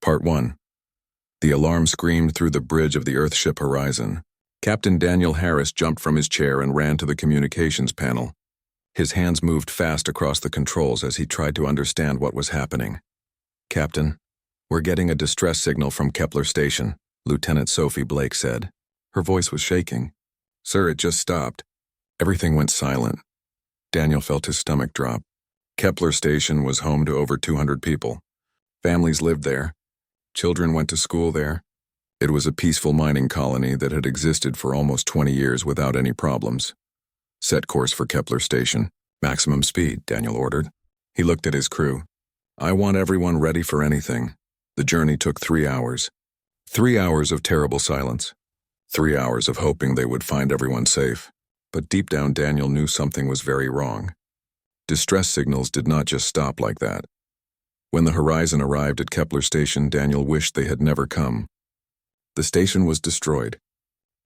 Part 1. The alarm screamed through the bridge of the Earthship horizon. Captain Daniel Harris jumped from his chair and ran to the communications panel. His hands moved fast across the controls as he tried to understand what was happening. "Captain, we're getting a distress signal from Kepler Station," Lieutenant Sophie Blake said. Her voice was shaking. "Sir, it just stopped." Everything went silent. Daniel felt his stomach drop. Kepler Station was home to over 200 people. Families lived there. Children went to school there. It was a peaceful mining colony that had existed for almost 20 years without any problems. "Set course for Kepler Station. Maximum speed," Daniel ordered. He looked at his crew. "I want everyone ready for anything." The journey took 3 hours. 3 hours of terrible silence. 3 hours of hoping they would find everyone safe. But deep down, Daniel knew something was very wrong. Distress signals did not just stop like that. When the horizon arrived at Kepler Station, Daniel wished they had never come. The station was destroyed.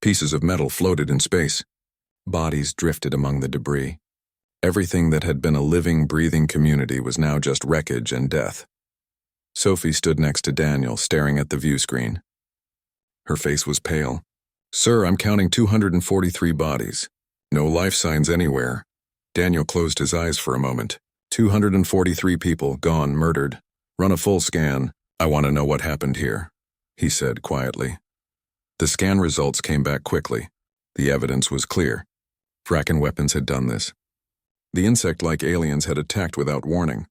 Pieces of metal floated in space. Bodies drifted among the debris. Everything that had been a living, breathing community was now just wreckage and death. Sophie stood next to Daniel, staring at the view screen. Her face was pale. "Sir, I'm counting 243 bodies. No life signs anywhere." Daniel closed his eyes for a moment. 243 people, gone, murdered. "Run a full scan. I want to know what happened here," he said quietly. The scan results came back quickly. The evidence was clear. Kraken weapons had done this. The insect-like aliens had attacked without warning.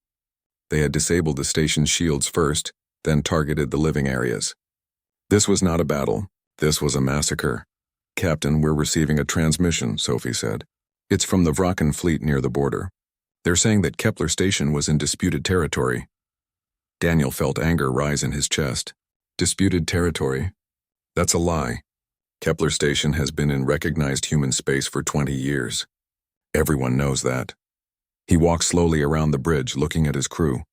They had disabled the station's shields first, then targeted the living areas. This was not a battle. This was a massacre. "Captain, we're receiving a transmission," Sophie said. "It's from the Vraken fleet near the border. They're saying that Kepler Station was in disputed territory." Daniel felt anger rise in his chest. Disputed territory? That's a lie. Kepler Station has been in recognized human space for 20 years. Everyone knows that. He walked slowly around the bridge, looking at his crew.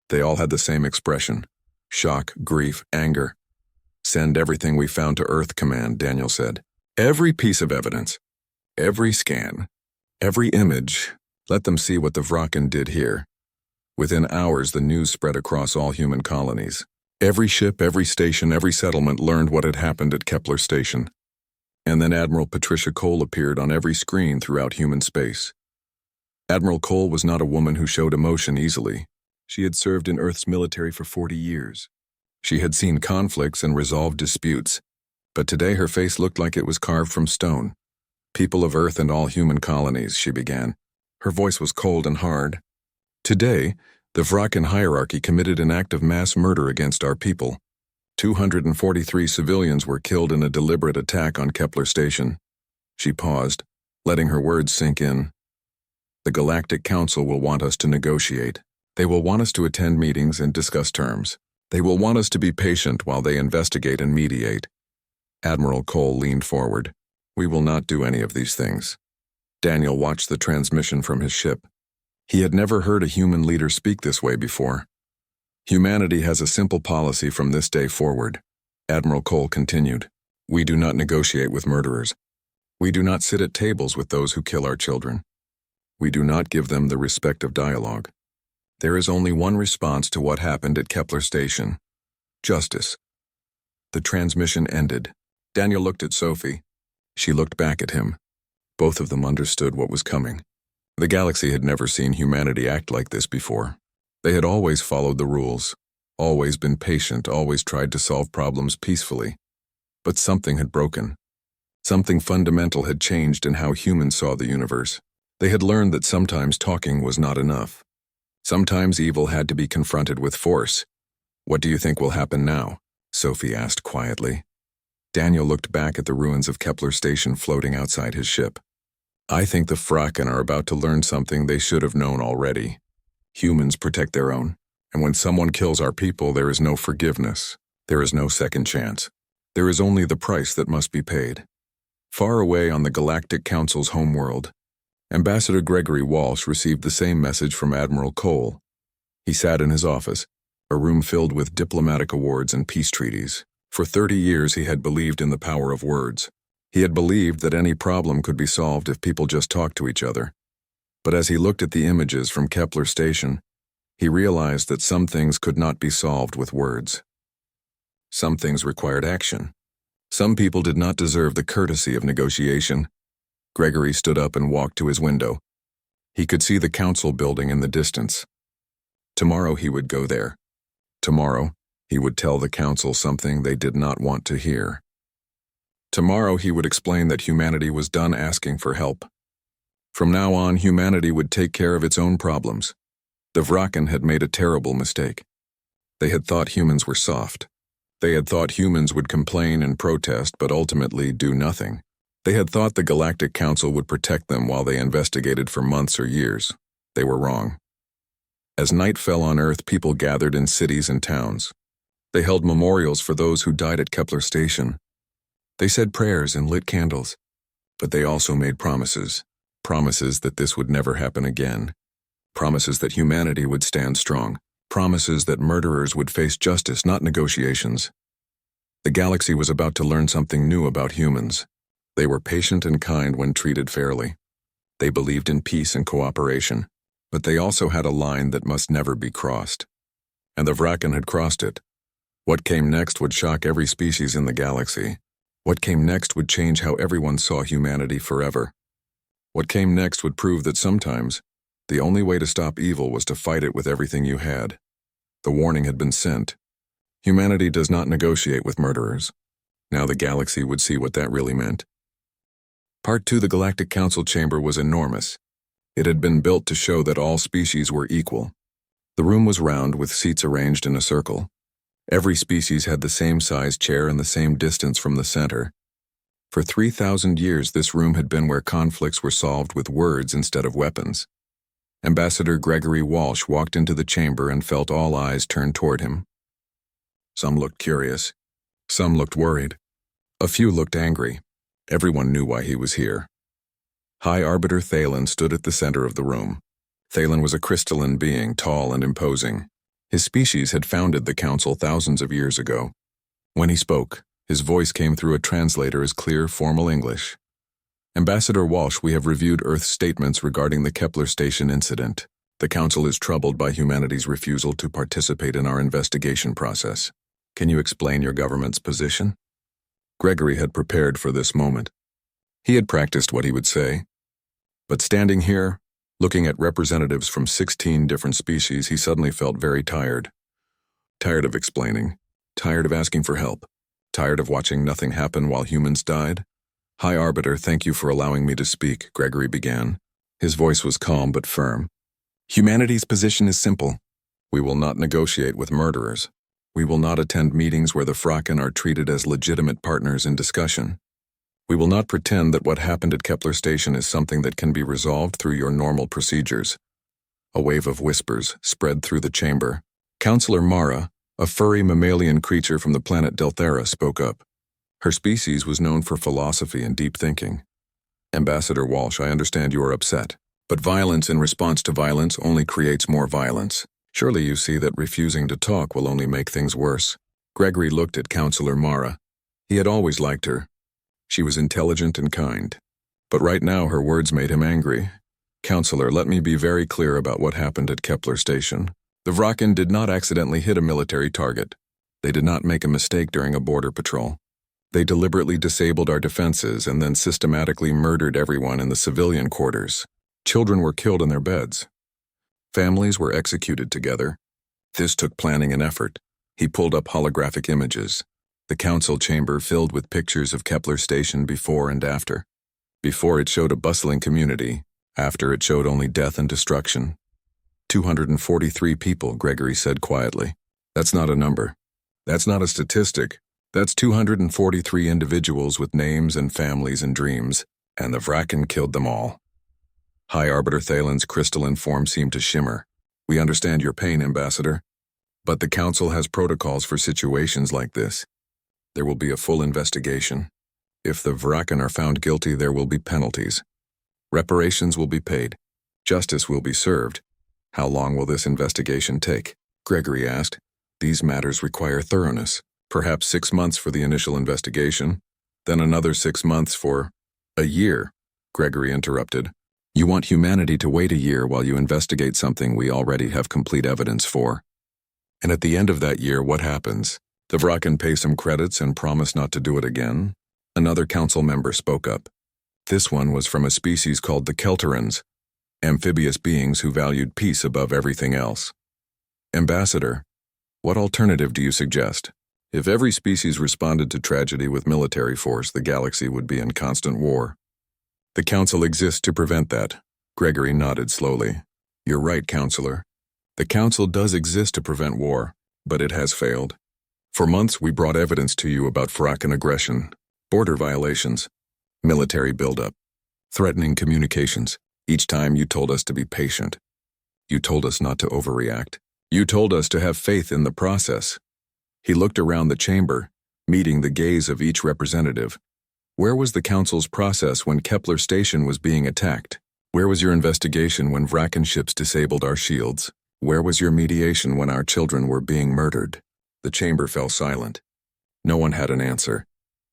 They all had the same expression. Shock, grief, anger. "Send everything we found to Earth Command," Daniel said. "Every piece of evidence. Every scan. Every image. Let them see what the Vraken did here." Within hours, the news spread across all human colonies. Every ship, every station, every settlement learned what had happened at Kepler Station. And then Admiral Patricia Cole appeared on every screen throughout human space. Admiral Cole was not a woman who showed emotion easily. She had served in Earth's military for 40 years. She had seen conflicts and resolved disputes. But today her face looked like it was carved from stone. "People of Earth and all human colonies," she began. Her voice was cold and hard. "Today, the Vraken hierarchy committed an act of mass murder against our people. 243 civilians were killed in a deliberate attack on Kepler Station." She paused, letting her words sink in. "The Galactic Council will want us to negotiate. They will want us to attend meetings and discuss terms. They will want us to be patient while they investigate and mediate." Admiral Cole leaned forward. "We will not do any of these things." Daniel watched the transmission from his ship. He had never heard a human leader speak this way before. "Humanity has a simple policy from this day forward," Admiral Cole continued. "We do not negotiate with murderers. We do not sit at tables with those who kill our children. We do not give them the respect of dialogue. There is only one response to what happened at Kepler Station: justice." The transmission ended. Daniel looked at Sophie. She looked back at him. Both of them understood what was coming. The galaxy had never seen humanity act like this before. They had always followed the rules, always been patient, always tried to solve problems peacefully. But something had broken. Something fundamental had changed in how humans saw the universe. They had learned that sometimes talking was not enough. Sometimes evil had to be confronted with force. "What do you think will happen now?" Sophie asked quietly. Daniel looked back at the ruins of Kepler Station floating outside his ship. "I think the Vraken are about to learn something they should have known already. Humans protect their own, and when someone kills our people, there is no forgiveness. There is no second chance. There is only the price that must be paid." Far away on the Galactic Council's homeworld, Ambassador Gregory Walsh received the same message from Admiral Cole. He sat in his office, a room filled with diplomatic awards and peace treaties. For 30 years he had believed in the power of words. He had believed that any problem could be solved if people just talked to each other. But as he looked at the images from Kepler Station, he realized that some things could not be solved with words. Some things required action. Some people did not deserve the courtesy of negotiation. Gregory stood up and walked to his window. He could see the council building in the distance. Tomorrow he would go there. Tomorrow, he would tell the council something they did not want to hear. Tomorrow he would explain that humanity was done asking for help. From now on, humanity would take care of its own problems. The Vraken had made a terrible mistake. They had thought humans were soft. They had thought humans would complain and protest but ultimately do nothing. They had thought the Galactic Council would protect them while they investigated for months or years. They were wrong. As night fell on Earth, people gathered in cities and towns. They held memorials for those who died at Kepler Station. They said prayers and lit candles. But they also made promises. Promises that this would never happen again. Promises that humanity would stand strong. Promises that murderers would face justice, not negotiations. The galaxy was about to learn something new about humans. They were patient and kind when treated fairly. They believed in peace and cooperation. But they also had a line that must never be crossed. And the Vraken had crossed it. What came next would shock every species in the galaxy. What came next would change how everyone saw humanity forever. What came next would prove that sometimes, the only way to stop evil was to fight it with everything you had. The warning had been sent. Humanity does not negotiate with murderers. Now the galaxy would see what that really meant. Part 2. The Galactic Council chamber was enormous. It had been built to show that all species were equal. The room was round with seats arranged in a circle. Every species had the same size chair and the same distance from the center. For 3,000 years, this room had been where conflicts were solved with words instead of weapons. Ambassador Gregory Walsh walked into the chamber and felt all eyes turned toward him. Some looked curious. Some looked worried. A few looked angry. Everyone knew why he was here. High Arbiter Thalen stood at the center of the room. Thalen was a crystalline being, tall and imposing. His species had founded the council thousands of years ago. When he spoke, his voice came through a translator as clear, formal English. Ambassador Walsh, we have reviewed Earth's statements regarding the Kepler Station incident. The Council is troubled by humanity's refusal to participate in our investigation process. Can you explain your government's position? Gregory had prepared for this moment. He had practiced what he would say. But standing here, looking at representatives from 16 different species, he suddenly felt very tired. Tired of explaining. Tired of asking for help. Tired of watching nothing happen while humans died. High Arbiter, thank you for allowing me to speak, Gregory began. His voice was calm but firm. Humanity's position is simple. We will not negotiate with murderers. We will not attend meetings where the Vraken are treated as legitimate partners in discussion. We will not pretend that what happened at Kepler Station is something that can be resolved through your normal procedures. A wave of whispers spread through the chamber. Counselor Mara, a furry mammalian creature from the planet Delthera, spoke up. Her species was known for philosophy and deep thinking. Ambassador Walsh, I understand you are upset, but violence in response to violence only creates more violence. Surely you see that refusing to talk will only make things worse. Gregory looked at Counselor Mara. He had always liked her. She was intelligent and kind. But right now her words made him angry. Counselor, let me be very clear about what happened at Kepler Station. The Vraken did not accidentally hit a military target. They did not make a mistake during a border patrol. They deliberately disabled our defenses and then systematically murdered everyone in the civilian quarters. Children were killed in their beds. Families were executed together. This took planning and effort. He pulled up holographic images. The council chamber filled with pictures of Kepler Station before and after. Before it showed a bustling community. After it showed only death and destruction. 243 people, Gregory said quietly. That's not a number. That's not a statistic. That's 243 individuals with names and families and dreams, and the Vraken killed them all. High Arbiter Thalen's crystalline form seemed to shimmer. We understand your pain, Ambassador. But the Council has protocols for situations like this. There will be a full investigation. If the Vraken are found guilty, there will be penalties. Reparations will be paid. Justice will be served. How long will this investigation take? Gregory asked. These matters require thoroughness. Perhaps 6 months for the initial investigation, then another 6 months for a year, Gregory interrupted. You want humanity to wait a year while you investigate something we already have complete evidence for. And at the end of that year, what happens? The Vraken pay some credits and promise not to do it again? Another council member spoke up. This one was from a species called the Kelterans, amphibious beings who valued peace above everything else. Ambassador, what alternative do you suggest? If every species responded to tragedy with military force, the galaxy would be in constant war. The Council exists to prevent that. Gregory nodded slowly. You're right, Counselor. The Council does exist to prevent war, but it has failed. For months, we brought evidence to you about Vraken aggression, border violations, military buildup, threatening communications. Each time you told us to be patient. You told us not to overreact. You told us to have faith in the process. He looked around the chamber, meeting the gaze of each representative. Where was the Council's process when Kepler Station was being attacked? Where was your investigation when Vraken ships disabled our shields? Where was your mediation when our children were being murdered? The chamber fell silent. No one had an answer.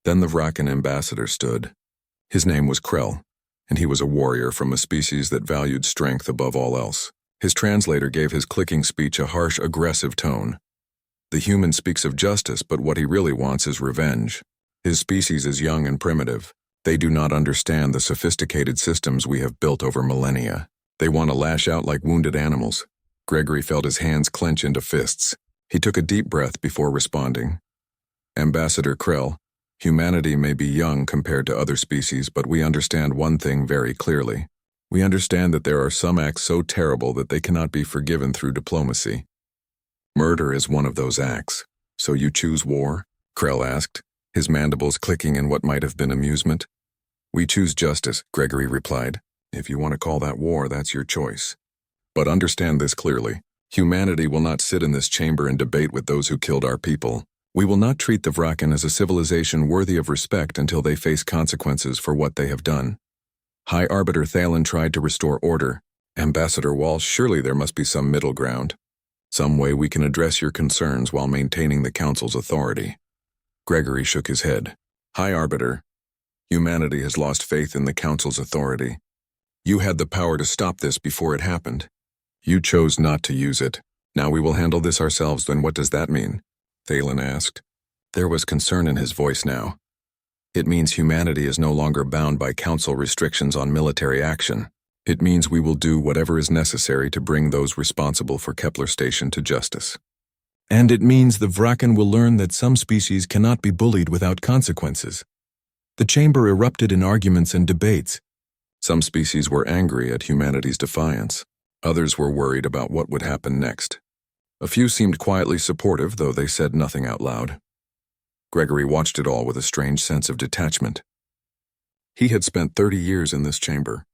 Then the Vraken ambassador stood. His name was Krell, and he was a warrior from a species that valued strength above all else. His translator gave his clicking speech a harsh, aggressive tone. The human speaks of justice, but what he really wants is revenge. His species is young and primitive. They do not understand the sophisticated systems we have built over millennia. They want to lash out like wounded animals. Gregory felt his hands clench into fists. He took a deep breath before responding. Ambassador Krell, humanity may be young compared to other species, but we understand one thing very clearly. We understand that there are some acts so terrible that they cannot be forgiven through diplomacy. Murder is one of those acts. So you choose war? Krell asked, his mandibles clicking in what might have been amusement. We choose justice, Gregory replied. If you want to call that war, that's your choice. But understand this clearly. Humanity will not sit in this chamber and debate with those who killed our people. We will not treat the Vraken as a civilization worthy of respect until they face consequences for what they have done. High Arbiter Thalen tried to restore order. Ambassador Walsh, surely there must be some middle ground. Some way we can address your concerns while maintaining the Council's authority. Gregory shook his head. High Arbiter, humanity has lost faith in the Council's authority. You had the power to stop this before it happened. You chose not to use it. Now we will handle this ourselves, then what does that mean? Thalen asked. There was concern in his voice now. It means humanity is no longer bound by Council restrictions on military action. It means we will do whatever is necessary to bring those responsible for Kepler Station to justice. And it means the Vraken will learn that some species cannot be bullied without consequences. The chamber erupted in arguments and debates. Some species were angry at humanity's defiance. Others were worried about what would happen next. A few seemed quietly supportive, though they said nothing out loud. Gregory watched it all with a strange sense of detachment. He had spent 30 years in this chamber,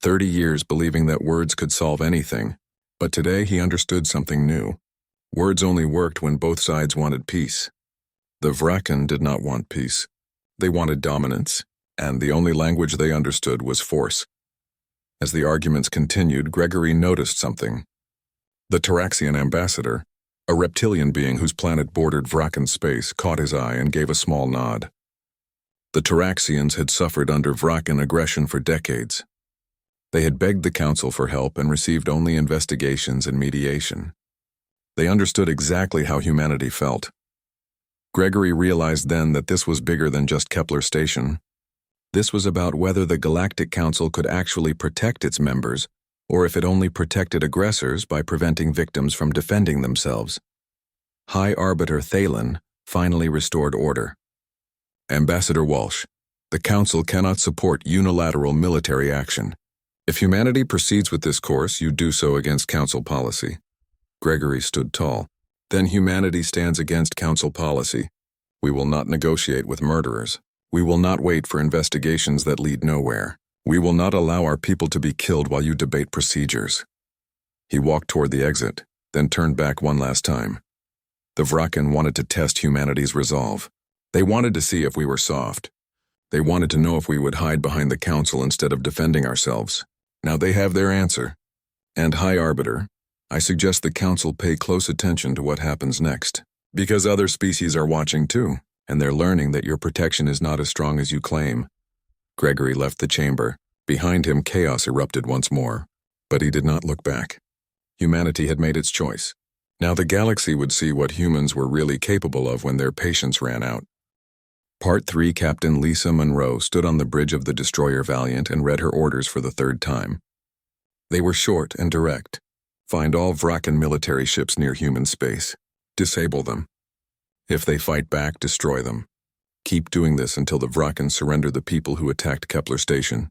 30 years believing that words could solve anything, but today he understood something new. Words only worked when both sides wanted peace. The Vraken did not want peace. They wanted dominance, and the only language they understood was force. As the arguments continued, Gregory noticed something. The Taraxian ambassador, a reptilian being whose planet bordered Vraken space, caught his eye and gave a small nod. The Taraxians had suffered under Vraken aggression for decades. They had begged the Council for help and received only investigations and mediation. They understood exactly how humanity felt. Gregory realized then that this was bigger than just Kepler Station. This was about whether the Galactic Council could actually protect its members, or if it only protected aggressors by preventing victims from defending themselves. High Arbiter Thalen finally restored order. Ambassador Walsh, the Council cannot support unilateral military action. If humanity proceeds with this course, you do so against Council policy. Gregory stood tall. Then humanity stands against Council policy. We will not negotiate with murderers. We will not wait for investigations that lead nowhere. We will not allow our people to be killed while you debate procedures. He walked toward the exit, then turned back one last time. The Vraken wanted to test humanity's resolve. They wanted to see if we were soft. They wanted to know if we would hide behind the Council instead of defending ourselves. Now they have their answer. And High Arbiter, I suggest the Council pay close attention to what happens next. Because other species are watching too, and they're learning that your protection is not as strong as you claim. Gregory left the chamber. Behind him, chaos erupted once more. But he did not look back. Humanity had made its choice. Now the galaxy would see what humans were really capable of when their patience ran out. Part 3. Captain Lisa Monroe stood on the bridge of the destroyer Valiant and read her orders for the third time. They were short and direct. Find all Vrakan military ships near human space. Disable them. If they fight back, destroy them. Keep doing this until the Vrakan surrender the people who attacked Kepler Station.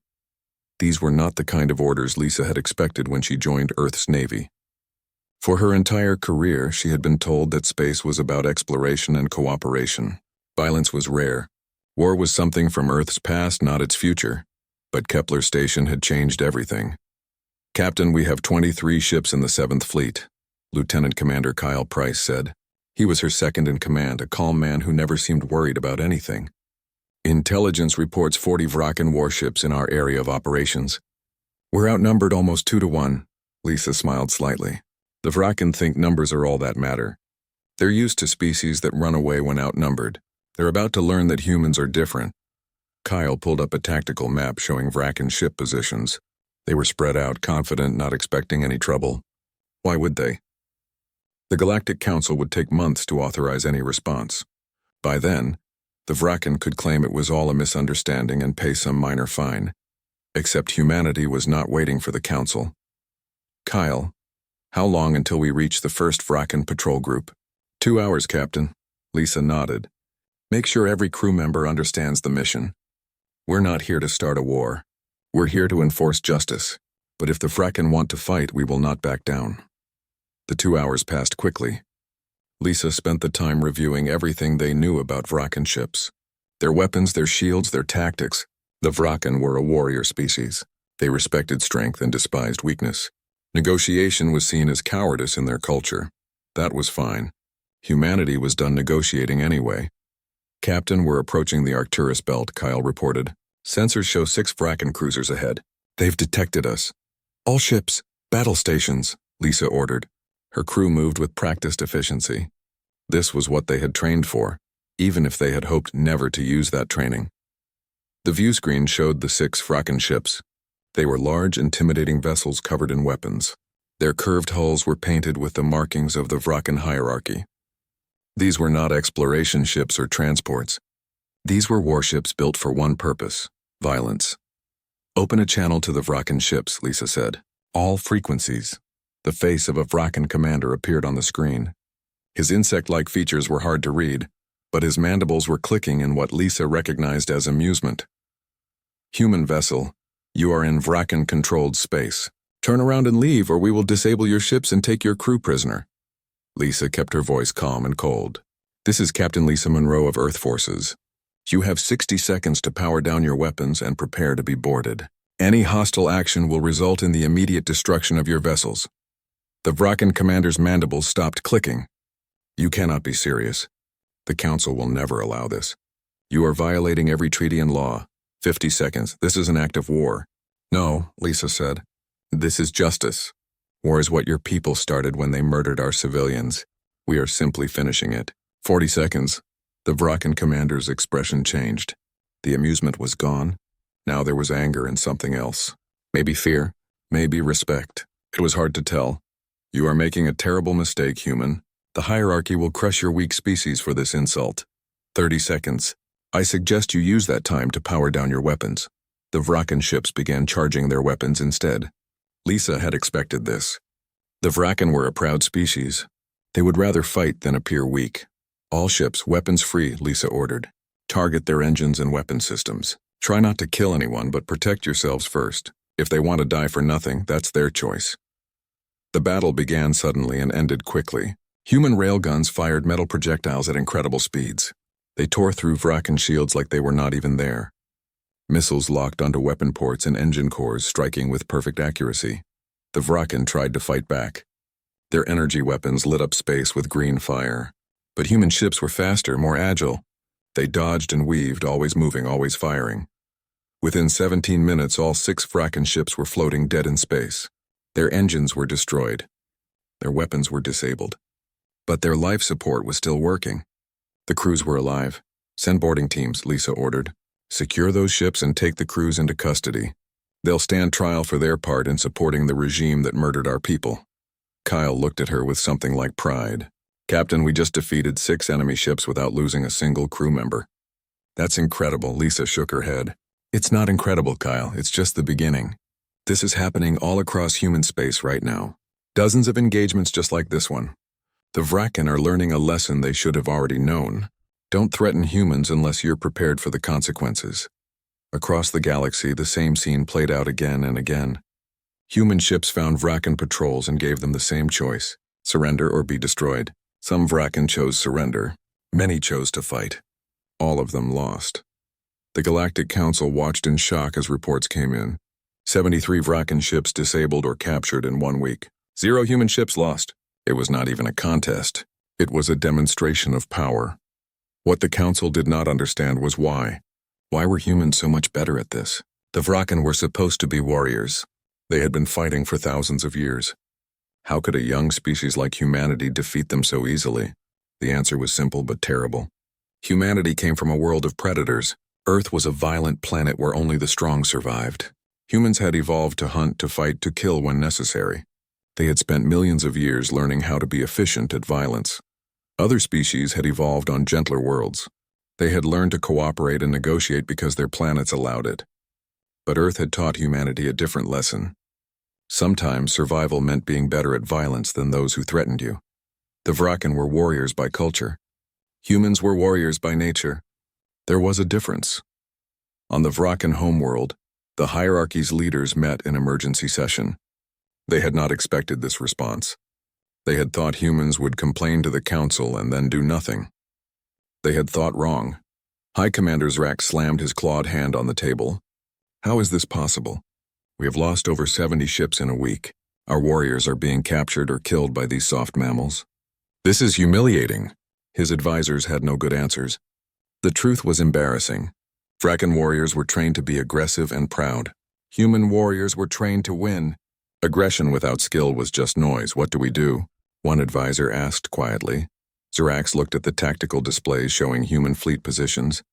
These were not the kind of orders Lisa had expected when she joined Earth's Navy. For her entire career, she had been told that space was about exploration and cooperation. Violence was rare. War was something from Earth's past, not its future. But Kepler Station had changed everything. "Captain, we have 23 ships in the 7th Fleet," Lieutenant Commander Kyle Price said. He was her second in command, a calm man who never seemed worried about anything. "Intelligence reports 40 Vrakan warships in our area of operations. We're outnumbered almost 2 to 1, Lisa smiled slightly. The Vrakan think numbers are all that matter. They're used to species that run away when outnumbered. They're about to learn that humans are different." Kyle pulled up a tactical map showing Vrakan ship positions. They were spread out, confident, not expecting any trouble. Why would they? The Galactic Council would take months to authorize any response. By then, the Vrakan could claim it was all a misunderstanding and pay some minor fine. Except humanity was not waiting for the Council. "Kyle, how long until we reach the first Vrakan patrol group?" 2 hours, Captain." Lisa nodded. "Make sure every crew member understands the mission. We're not here to start a war. We're here to enforce justice. But if the Vrakan want to fight, we will not back down." The 2 hours passed quickly. Lisa spent the time reviewing everything they knew about Vrakan ships. Their weapons, their shields, their tactics. The Vrakan were a warrior species. They respected strength and despised weakness. Negotiation was seen as cowardice in their culture. That was fine. Humanity was done negotiating anyway. "Captain, we're approaching the Arcturus belt," Kyle reported. "Sensors show 6 Vrakan cruisers ahead. They've detected us." "All ships, battle stations," Lisa ordered. Her crew moved with practiced efficiency. This was what they had trained for, even if they had hoped never to use that training. The view screen showed the 6 Vrakan ships. They were large, intimidating vessels covered in weapons. Their curved hulls were painted with the markings of the Vrakan hierarchy. These were not exploration ships or transports. These were warships built for one purpose: violence. "Open a channel to the Vrakan ships," Lisa said. "All frequencies." The face of a Vrakan commander appeared on the screen. His insect-like features were hard to read, but his mandibles were clicking in what Lisa recognized as amusement. "Human vessel, you are in Vrakan-controlled space. Turn around and leave, or we will disable your ships and take your crew prisoner." Lisa kept her voice calm and cold. "This is Captain Lisa Monroe of Earth Forces. You have 60 seconds to power down your weapons and prepare to be boarded. Any hostile action will result in the immediate destruction of your vessels." The Vrakan commander's mandibles stopped clicking. "You cannot be serious. The Council will never allow this. You are violating every treaty and law. 50 seconds. This is an act of war." "No," Lisa said. "This is justice. War is what your people started when they murdered our civilians. We are simply finishing it." 40 seconds. The Vrakan commander's expression changed. The amusement was gone. Now there was anger and something else. Maybe fear, maybe respect. It was hard to tell. "You are making a terrible mistake, human. The hierarchy will crush your weak species for this insult." 30 seconds. "I suggest you use that time to power down your weapons." The Vrakan ships began charging their weapons instead. Lisa had expected this. The Vrakan were a proud species. They would rather fight than appear weak. "All ships, weapons free," Lisa ordered. "Target their engines and weapon systems. Try not to kill anyone, but protect yourselves first. If they want to die for nothing, that's their choice." The battle began suddenly and ended quickly. Human railguns fired metal projectiles at incredible speeds. They tore through Vrakan shields like they were not even there. Missiles locked onto weapon ports and engine cores, striking with perfect accuracy. The Vrakan tried to fight back. Their energy weapons lit up space with green fire. But human ships were faster, more agile. They dodged and weaved, always moving, always firing. Within 17 minutes, all 6 Vrakan ships were floating dead in space. Their engines were destroyed. Their weapons were disabled. But their life support was still working. The crews were alive. "Send boarding teams," Lisa ordered. "Secure those ships and take the crews into custody. They'll stand trial for their part in supporting the regime that murdered our people." Kyle looked at her with something like pride. "Captain, we just defeated 6 enemy ships without losing a single crew member." "That's incredible," Lisa shook her head. "It's not incredible, Kyle. It's just the beginning. This is happening all across human space right now. Dozens of engagements just like this one. The Vraken are learning a lesson they should have already known. Don't threaten humans unless you're prepared for the consequences." Across the galaxy, the same scene played out again and again. Human ships found Vraken patrols and gave them the same choice: surrender or be destroyed. Some Vraken chose surrender. Many chose to fight. All of them lost. The Galactic Council watched in shock as reports came in. 73 Vraken ships disabled or captured in 1 week. 0 human ships lost. It was not even a contest. It was a demonstration of power. What the Council did not understand was why. Why were humans so much better at this? The Vraken were supposed to be warriors. They had been fighting for thousands of years. How could a young species like humanity defeat them so easily? The answer was simple but terrible. Humanity came from a world of predators. Earth was a violent planet where only the strong survived. Humans had evolved to hunt, to fight, to kill when necessary. They had spent millions of years learning how to be efficient at violence. Other species had evolved on gentler worlds. They had learned to cooperate and negotiate because their planets allowed it. But Earth had taught humanity a different lesson. Sometimes survival meant being better at violence than those who threatened you. The Vraken were warriors by culture. Humans were warriors by nature. There was a difference. On the Vraken homeworld, the hierarchy's leaders met in emergency session. They had not expected this response. They had thought humans would complain to the Council and then do nothing. They had thought wrong. High Commander Zrak slammed his clawed hand on the table. "How is this possible? We have lost over 70 ships in a week. Our warriors are being captured or killed by these soft mammals. This is humiliating." His advisors had no good answers. The truth was embarrassing. Vraken warriors were trained to be aggressive and proud. Human warriors were trained to win. Aggression without skill was just noise. "What do we do?" one advisor asked quietly. Zrax looked at the tactical displays showing human fleet positions.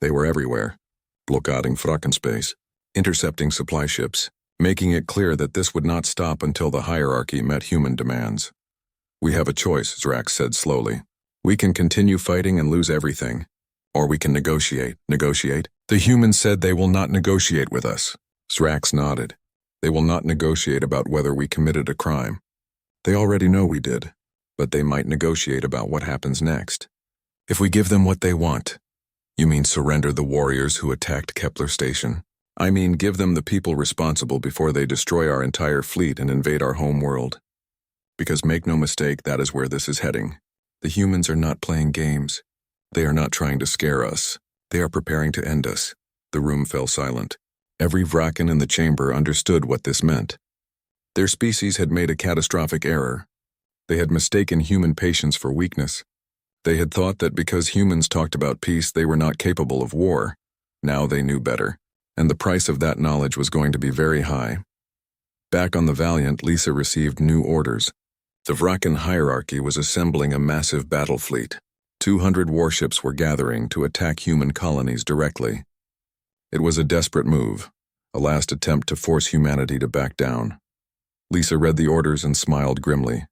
They were everywhere, blockading Vraken-space, intercepting supply ships, making it clear that this would not stop until the hierarchy met human demands. "We have a choice," Zrax said slowly. "We can continue fighting and lose everything. Or we can negotiate." "Negotiate?" "The humans said they will not negotiate with us." Zrax nodded. "They will not negotiate about whether we committed a crime. They already know we did, but they might negotiate about what happens next. If we give them what they want." "You mean surrender the warriors who attacked Kepler Station?" "I mean give them the people responsible before they destroy our entire fleet and invade our home world. Because make no mistake, that is where this is heading. The humans are not playing games. They are not trying to scare us. They are preparing to end us." The room fell silent. Every Vraken in the chamber understood what this meant. Their species had made a catastrophic error. They had mistaken human patience for weakness. They had thought that because humans talked about peace, they were not capable of war. Now they knew better, and the price of that knowledge was going to be very high. Back on the Valiant, Lisa received new orders. The Vraken hierarchy was assembling a massive battle fleet. 200 warships were gathering to attack human colonies directly. It was a desperate move, a last attempt to force humanity to back down. Lisa read the orders and smiled grimly.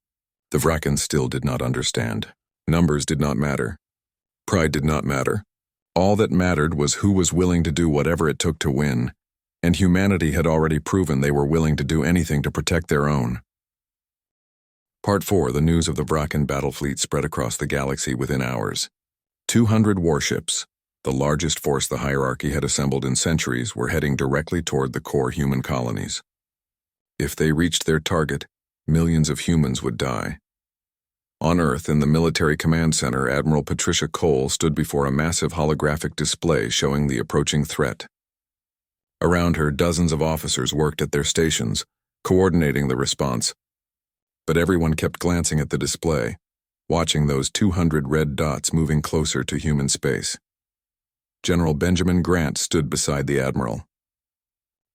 The Vraken still did not understand. Numbers did not matter. Pride did not matter. All that mattered was who was willing to do whatever it took to win, and humanity had already proven they were willing to do anything to protect their own. Part 4. The news of the Vraken battle fleet spread across the galaxy within hours. 200 warships, the largest force the hierarchy had assembled in centuries, were heading directly toward the core human colonies. If they reached their target, millions of humans would die. On Earth, in the Military Command Center, Admiral Patricia Cole stood before a massive holographic display showing the approaching threat. Around her, dozens of officers worked at their stations, coordinating the response. But everyone kept glancing at the display, watching those 200 red dots moving closer to human space. General Benjamin Grant stood beside the Admiral.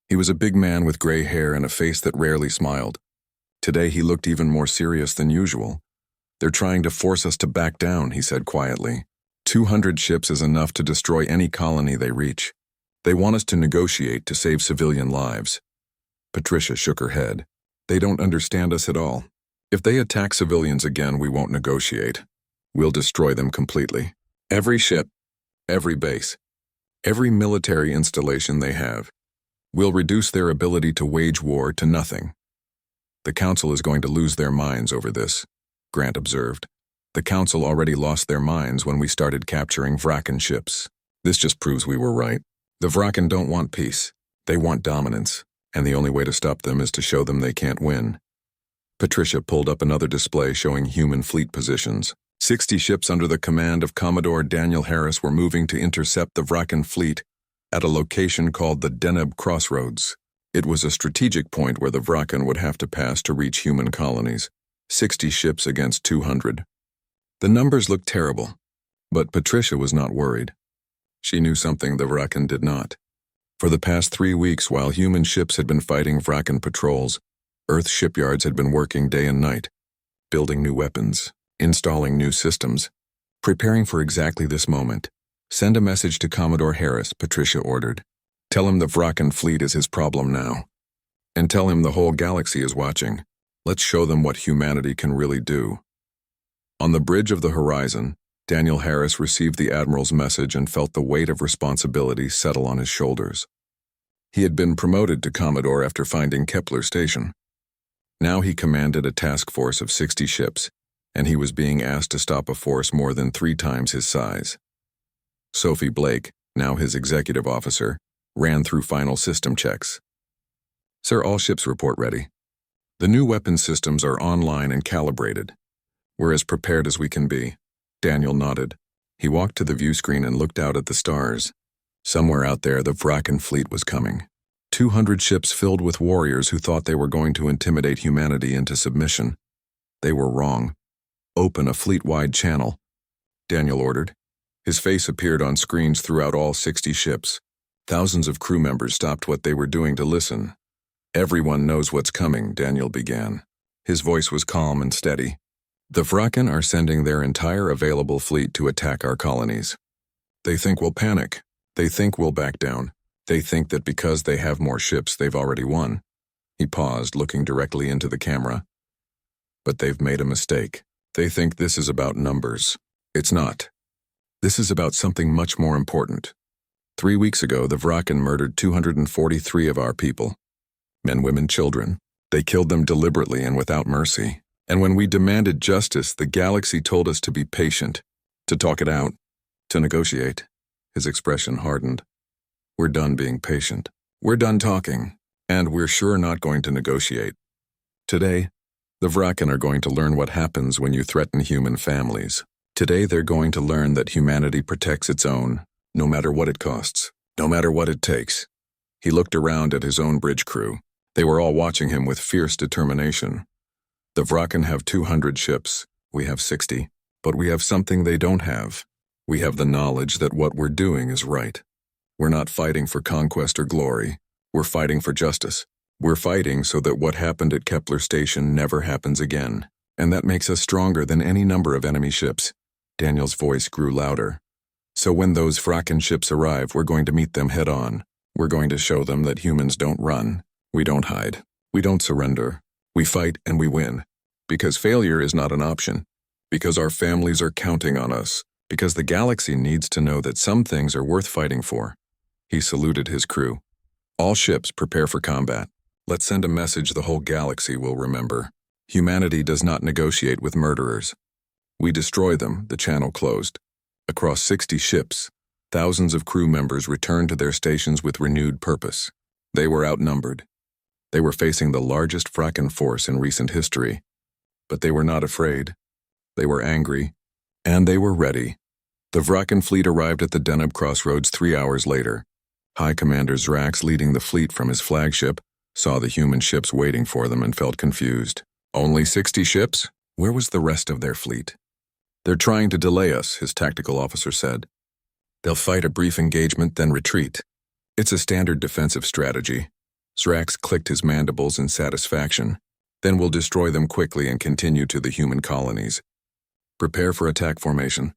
He was a big man with gray hair and a face that rarely smiled. Today he looked even more serious than usual. "They're trying to force us to back down," he said quietly. 200 ships is enough to destroy any colony they reach. They want us to negotiate to save civilian lives." Patricia shook her head. "They don't understand us at all. If they attack civilians again, we won't negotiate. We'll destroy them completely. Every ship, every base, every military installation they have. We'll reduce their ability to wage war to nothing. The Council is going to lose their minds over this, Grant observed. The Council already lost their minds when we started capturing Vrakan ships. This just proves we were right. The Vrakan don't want peace. They want dominance, and the only way to stop them is to show them they can't win. Patricia pulled up another display showing human fleet positions. 60 ships under the command of Commodore Daniel Harris were moving to intercept the Vrakan fleet at a location called the Deneb Crossroads. It was a strategic point where the Vrakan would have to pass to reach human colonies. 60 ships against 200. The numbers looked terrible, but Patricia was not worried. She knew something the Vrakan did not. For the past 3 weeks, while human ships had been fighting Vrakan patrols, Earth shipyards had been working day and night, building new weapons, installing new systems, preparing for exactly this moment. Send a message to Commodore Harris, Patricia ordered. Tell him the Vrakan fleet is his problem now. And tell him the whole galaxy is watching. Let's show them what humanity can really do. On the bridge of the horizon, Daniel Harris received the Admiral's message and felt the weight of responsibility settle on his shoulders. He had been promoted to Commodore after finding Kepler Station. Now he commanded a task force of 60 ships, and he was being asked to stop a force more than 3 times his size. Sophie Blake, now his executive officer, ran through final system checks. Sir, all ships report ready. The new weapon systems are online and calibrated. We're as prepared as we can be. Daniel nodded. He walked to the view screen and looked out at the stars. Somewhere out there, the Vrakan fleet was coming. 200 ships filled with warriors who thought they were going to intimidate humanity into submission. They were wrong. Open a fleet-wide channel, Daniel ordered. His face appeared on screens throughout all 60 ships. Thousands of crew members stopped what they were doing to listen. Everyone knows what's coming, Daniel began. His voice was calm and steady. The Vrakan are sending their entire available fleet to attack our colonies. They think we'll panic. They think we'll back down. They think that because they have more ships, they've already won. He paused, looking directly into the camera. But they've made a mistake. They think this is about numbers. It's not. This is about something much more important. 3 weeks ago, the Vrakan murdered 243 of our people. Men, women, children. They killed them deliberately and without mercy. And when we demanded justice, the galaxy told us to be patient, to talk it out, to negotiate. His expression hardened. We're done being patient. We're done talking, and we're sure not going to negotiate. Today, the Vrakan are going to learn what happens when you threaten human families. Today, they're going to learn that humanity protects its own, no matter what it costs, no matter what it takes. He looked around at his own bridge crew. They were all watching him with fierce determination. The Vrakan have 200 ships. We have 60. But we have something they don't have. We have the knowledge that what we're doing is right. We're not fighting for conquest or glory. We're fighting for justice. We're fighting so that what happened at Kepler Station never happens again. And that makes us stronger than any number of enemy ships. Daniel's voice grew louder. So when those Vrakan ships arrive, we're going to meet them head on. We're going to show them that humans don't run. We don't hide. We don't surrender. We fight and we win. Because failure is not an option. Because our families are counting on us. Because the galaxy needs to know that some things are worth fighting for. He saluted his crew. All ships prepare for combat. Let's send a message the whole galaxy will remember. Humanity does not negotiate with murderers. We destroy them, the channel closed. Across 60 ships, thousands of crew members returned to their stations with renewed purpose. They were outnumbered. They were facing the largest Vrakan force in recent history. But they were not afraid. They were angry. And they were ready. The Vrakan fleet arrived at the Deneb Crossroads 3 hours later. High Commander Zrax, leading the fleet from his flagship, saw the human ships waiting for them and felt confused. Only 60 ships? Where was the rest of their fleet? They're trying to delay us, his tactical officer said. They'll fight a brief engagement, then retreat. It's a standard defensive strategy. Zrax clicked his mandibles in satisfaction. Then we'll destroy them quickly and continue to the human colonies. Prepare for attack formation.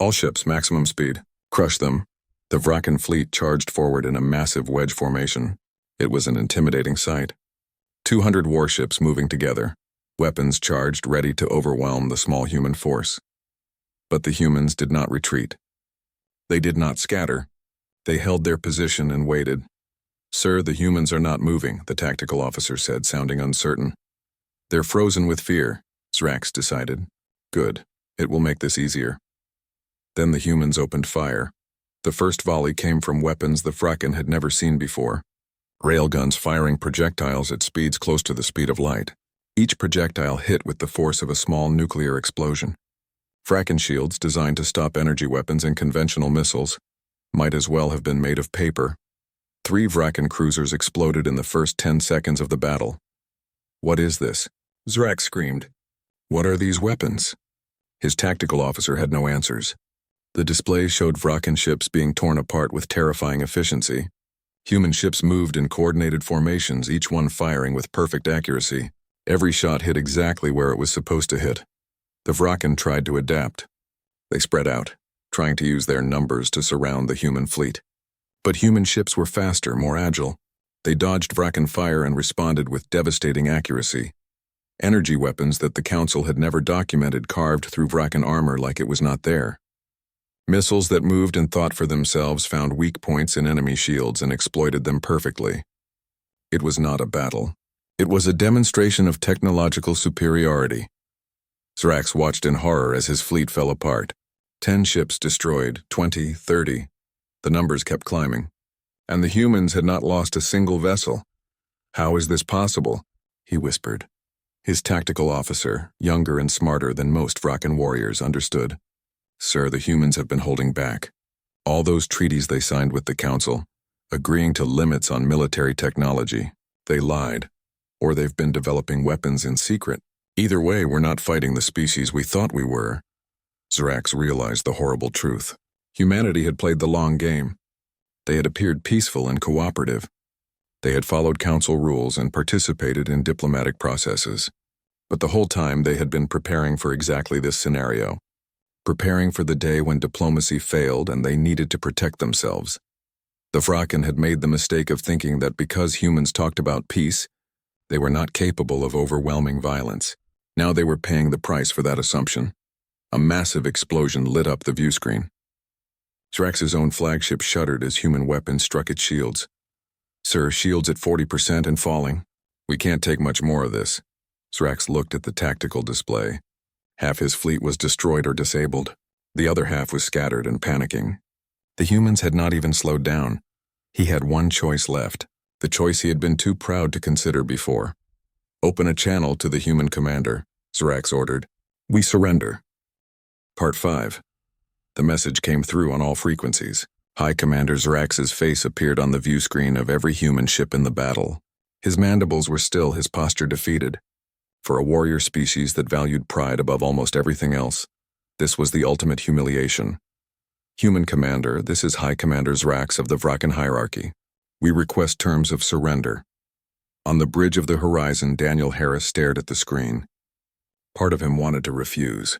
All ships, maximum speed. Crush them. The Vrakan fleet charged forward in a massive wedge formation. It was an intimidating sight. 200 warships moving together. weapons charged ready to overwhelm the small human force. But the humans did not retreat. They did not scatter. They held their position and waited. "Sir, the humans are not moving," the tactical officer said, sounding uncertain. "They're frozen with fear," Zrax decided. "Good. It will make this easier." Then the humans opened fire. The first volley came from weapons the Fraken had never seen before. Railguns firing projectiles at speeds close to the speed of light. Each projectile hit with the force of a small nuclear explosion. Fraken shields designed to stop energy weapons and conventional missiles might as well have been made of paper. 3 Vraken cruisers exploded in the first 10 seconds of the battle. "What is this?" Zrax screamed. "What are these weapons?" His tactical officer had no answers. The display showed Vraken ships being torn apart with terrifying efficiency. Human ships moved in coordinated formations, each one firing with perfect accuracy. Every shot hit exactly where it was supposed to hit. The Vraken tried to adapt. They spread out, trying to use their numbers to surround the human fleet. But human ships were faster, more agile. They dodged Vraken fire and responded with devastating accuracy. Energy weapons that the Council had never documented carved through Vraken armor like it was not there. Missiles that moved and thought for themselves found weak points in enemy shields and exploited them perfectly. It was not a battle. It was a demonstration of technological superiority. Zrax watched in horror as his fleet fell apart. 10 ships destroyed, 20, 30. The numbers kept climbing. And the humans had not lost a single vessel. "How is this possible?" he whispered. His tactical officer, younger and smarter than most Vraken warriors, understood. "Sir, the humans have been holding back. All those treaties they signed with the Council, agreeing to limits on military technology, they lied. Or they've been developing weapons in secret. Either way, we're not fighting the species we thought we were." Zrax realized the horrible truth. Humanity had played the long game. They had appeared peaceful and cooperative. They had followed Council rules and participated in diplomatic processes. But the whole time they had been preparing for exactly this scenario. Preparing for the day when diplomacy failed and they needed to protect themselves. The Vraken had made the mistake of thinking that because humans talked about peace, they were not capable of overwhelming violence. Now they were paying the price for that assumption. A massive explosion lit up the view screen. Zrax's own flagship shuddered as human weapons struck its shields. "Sir, shields at 40% and falling. We can't take much more of this." Zrax looked at the tactical display. Half his fleet was destroyed or disabled. The other half was scattered and panicking. The humans had not even slowed down. He had one choice left, the choice he had been too proud to consider before. "Open a channel to the human commander," Zrax ordered. "We surrender." Part 5. The message came through on all frequencies. High Commander Zrax's face appeared on the view screen of every human ship in the battle. His mandibles were still, his posture defeated. For a warrior species that valued pride above almost everything else, this was the ultimate humiliation. "Human Commander, this is High Commander Zrax of the Vraken hierarchy. We request terms of surrender." On the bridge of the horizon, Daniel Harris stared at the screen. Part of him wanted to refuse.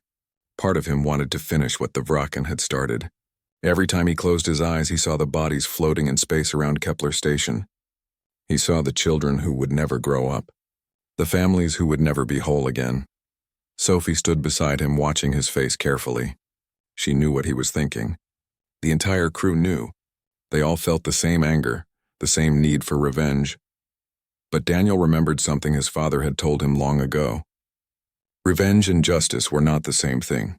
Part of him wanted to finish what the Vraken had started. Every time he closed his eyes, he saw the bodies floating in space around Kepler Station. He saw the children who would never grow up. The families who would never be whole again. Sophie stood beside him, watching his face carefully. She knew what he was thinking. The entire crew knew. They all felt the same anger, the same need for revenge. But Daniel remembered something his father had told him long ago. Revenge and justice were not the same thing.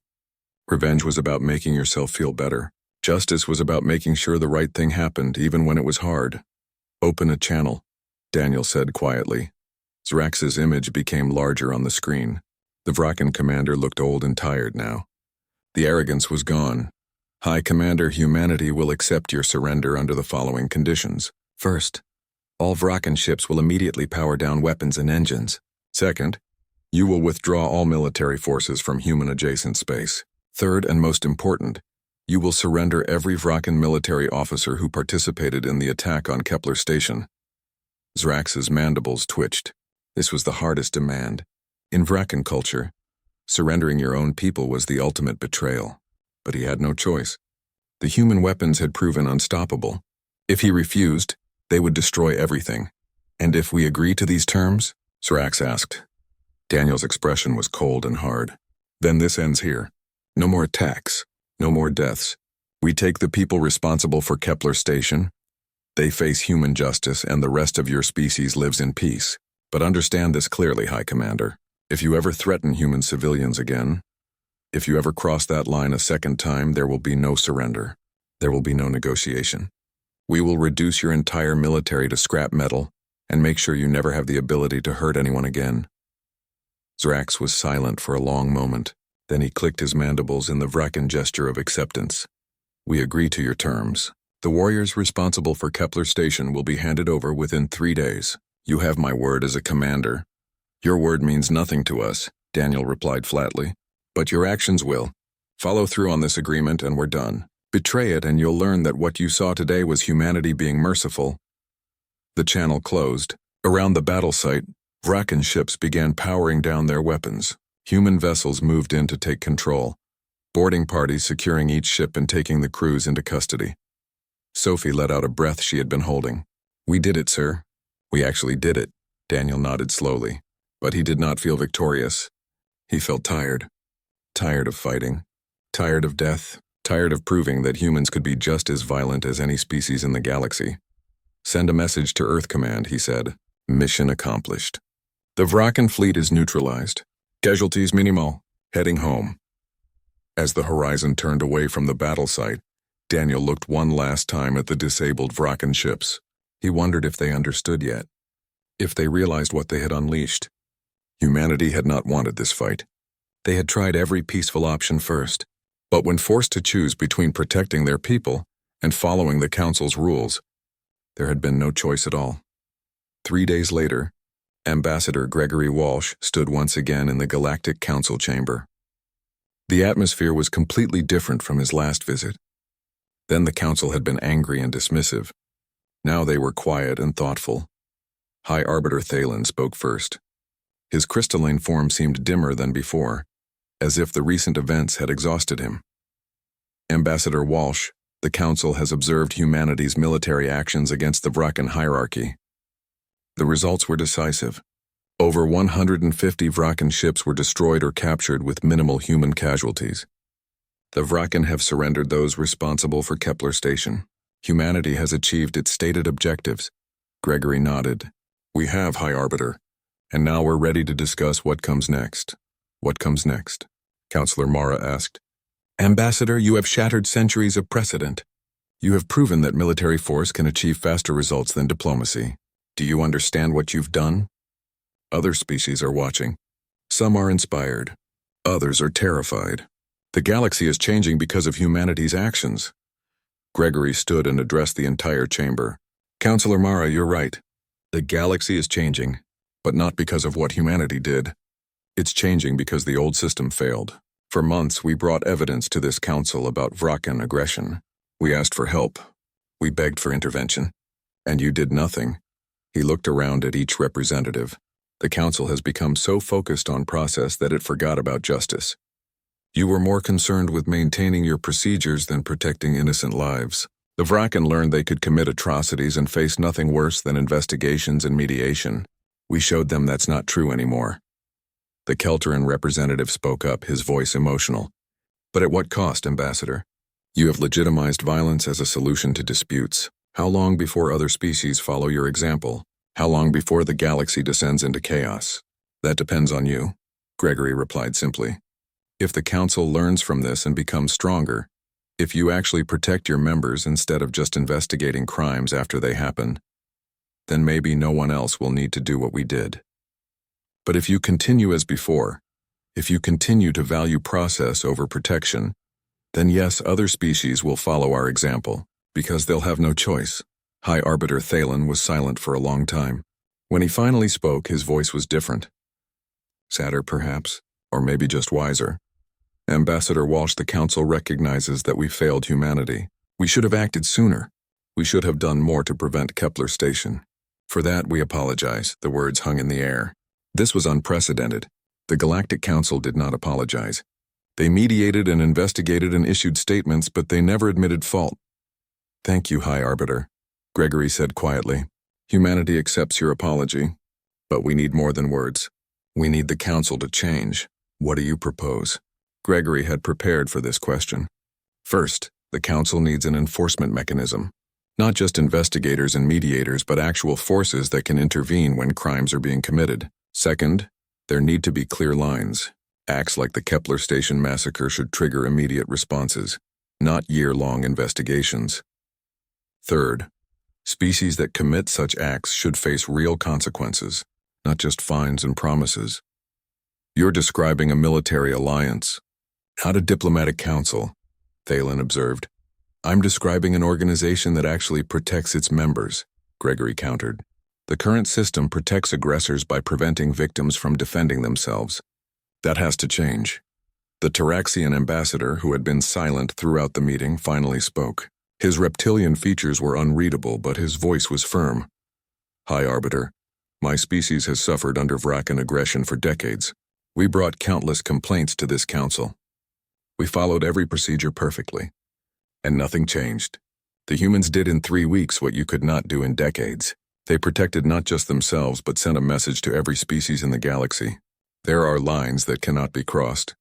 Revenge was about making yourself feel better. Justice was about making sure the right thing happened, even when it was hard. "Open a channel," Daniel said quietly. Zrax's image became larger on the screen. The Vraken commander looked old and tired now. The arrogance was gone. "High Commander, humanity will accept your surrender under the following conditions. First, all Vraken ships will immediately power down weapons and engines. Second, you will withdraw all military forces from human-adjacent space. Third, and most important, you will surrender every Vraken military officer who participated in the attack on Kepler Station." Zrax's mandibles twitched. This was the hardest demand. In Vraken culture, surrendering your own people was the ultimate betrayal. But he had no choice. The human weapons had proven unstoppable. If he refused, they would destroy everything. "And if we agree to these terms?" Zrax asked. Daniel's expression was cold and hard. Then this ends here. No more attacks. No more deaths. We take the people responsible for Kepler Station. They face human justice, and the rest of your species lives in peace. But understand this clearly, High Commander. If you ever threaten human civilians again, if you ever cross that line a second time, there will be no surrender. There will be no negotiation. We will reduce your entire military to scrap metal and make sure you never have the ability to hurt anyone again. Zrax was silent for a long moment. Then he clicked his mandibles in the Vrakan gesture of acceptance. We agree to your terms. The warriors responsible for Kepler Station will be handed over within 3 days. You have my word as a commander. Your word means nothing to us, Daniel replied flatly. But your actions will. Follow through on this agreement and we're done. Betray it and you'll learn that what you saw today was humanity being merciful. The channel closed. Around the battle site, Vrakan ships began powering down their weapons. Human vessels moved in to take control, boarding parties securing each ship and taking the crews into custody. Sophie let out a breath she had been holding. We did it, sir. We actually did it. Daniel nodded slowly, but he did not feel victorious. He felt tired. Tired of fighting. Tired of death. Tired of proving that humans could be just as violent as any species in the galaxy. Send a message to Earth Command, he said. Mission accomplished. The Vrakan fleet is neutralized. Casualties minimal. Heading home. As the horizon turned away from the battle site, Daniel looked one last time at the disabled Vrakan ships. He wondered if they understood yet. If they realized what they had unleashed. Humanity had not wanted this fight. They had tried every peaceful option first, but when forced to choose between protecting their people and following the Council's rules, there had been no choice at all. 3 days later, Ambassador Gregory Walsh stood once again in the Galactic Council chamber. The atmosphere was completely different from his last visit. Then the Council had been angry and dismissive. Now they were quiet and thoughtful. High Arbiter Thalen spoke first. His crystalline form seemed dimmer than before, as if the recent events had exhausted him. Ambassador Walsh, the Council has observed humanity's military actions against the Vrakan hierarchy. The results were decisive. Over 150 Vrakan ships were destroyed or captured with minimal human casualties. The Vrakan have surrendered those responsible for Kepler Station. Humanity has achieved its stated objectives. Gregory nodded. We have, High Arbiter. And now we're ready to discuss what comes next. What comes next? Counselor Mara asked. Ambassador, you have shattered centuries of precedent. You have proven that military force can achieve faster results than diplomacy. Do you understand what you've done? Other species are watching. Some are inspired. Others are terrified. The galaxy is changing because of humanity's actions. Gregory stood and addressed the entire chamber. Counselor Mara, you're right. The galaxy is changing, but not because of what humanity did. It's changing because the old system failed. For months, we brought evidence to this council about Vrakan aggression. We asked for help. We begged for intervention. And you did nothing. He looked around at each representative. The council has become so focused on process that it forgot about justice. You were more concerned with maintaining your procedures than protecting innocent lives. The Vrakan learned they could commit atrocities and face nothing worse than investigations and mediation. We showed them that's not true anymore. The Kelteran representative spoke up, his voice emotional. But at what cost, Ambassador? You have legitimized violence as a solution to disputes. How long before other species follow your example? How long before the galaxy descends into chaos? That depends on you, Gregory replied simply. If the Council learns from this and becomes stronger, if you actually protect your members instead of just investigating crimes after they happen, then maybe no one else will need to do what we did. But if you continue as before, if you continue to value process over protection, then yes, other species will follow our example, because they'll have no choice. High Arbiter Thalen was silent for a long time. When he finally spoke, his voice was different. Sadder, perhaps, or maybe just wiser. Ambassador Walsh, the Council recognizes that we failed humanity. We should have acted sooner. We should have done more to prevent Kepler Station. For that, we apologize, the words hung in the air. This was unprecedented. The Galactic Council did not apologize. They mediated and investigated and issued statements, but they never admitted fault. Thank you, High Arbiter, Gregory said quietly. Humanity accepts your apology, but we need more than words. We need the council to change. What do you propose? Gregory had prepared for this question. First, the council needs an enforcement mechanism. Not just investigators and mediators, but actual forces that can intervene when crimes are being committed. Second, there need to be clear lines. Acts like the Kepler Station massacre should trigger immediate responses, not year-long investigations. Third, species that commit such acts should face real consequences, not just fines and promises. You're describing a military alliance, not a diplomatic council, Thalen observed. I'm describing an organization that actually protects its members, Gregory countered. The current system protects aggressors by preventing victims from defending themselves. That has to change. The Taraxian ambassador, who had been silent throughout the meeting, finally spoke. His reptilian features were unreadable, but his voice was firm. High Arbiter, my species has suffered under Vrakan aggression for decades. We brought countless complaints to this council. We followed every procedure perfectly. And nothing changed. The humans did in 3 weeks what you could not do in decades. They protected not just themselves, but sent a message to every species in the galaxy. There are lines that cannot be crossed.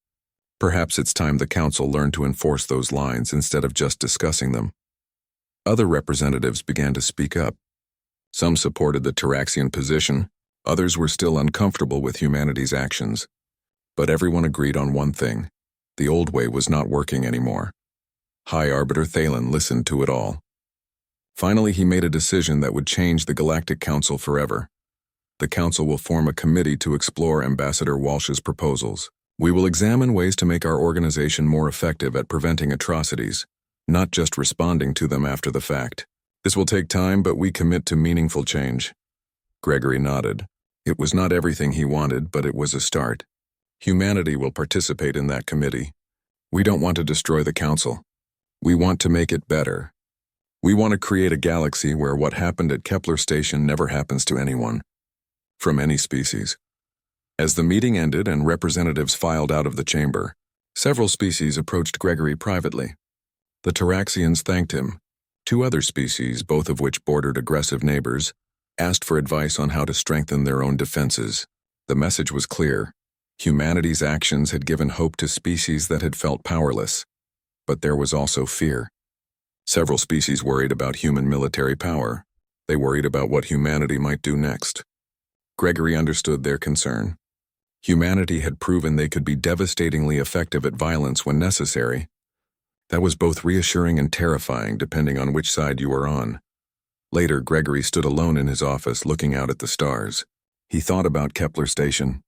Perhaps it's time the council learned to enforce those lines instead of just discussing them. Other representatives began to speak up. Some supported the Taraxian position, others were still uncomfortable with humanity's actions. But everyone agreed on one thing: the old way was not working anymore. High Arbiter Thalen listened to it all. Finally, he made a decision that would change the Galactic Council forever. The Council will form a committee to explore Ambassador Walsh's proposals. We will examine ways to make our organization more effective at preventing atrocities, not just responding to them after the fact. This will take time, but we commit to meaningful change. Gregory nodded. It was not everything he wanted, but it was a start. Humanity will participate in that committee. We don't want to destroy the Council. We want to make it better. We want to create a galaxy where what happened at Kepler Station never happens to anyone, from any species. As the meeting ended and representatives filed out of the chamber, several species approached Gregory privately. The Taraxians thanked him. 2 other species, both of which bordered aggressive neighbors, asked for advice on how to strengthen their own defenses. The message was clear. Humanity's actions had given hope to species that had felt powerless. But there was also fear. Several species worried about human military power. They worried about what humanity might do next. Gregory understood their concern. Humanity had proven they could be devastatingly effective at violence when necessary. That was both reassuring and terrifying, depending on which side you were on. Later, Gregory stood alone in his office looking out at the stars. He thought about Kepler Station.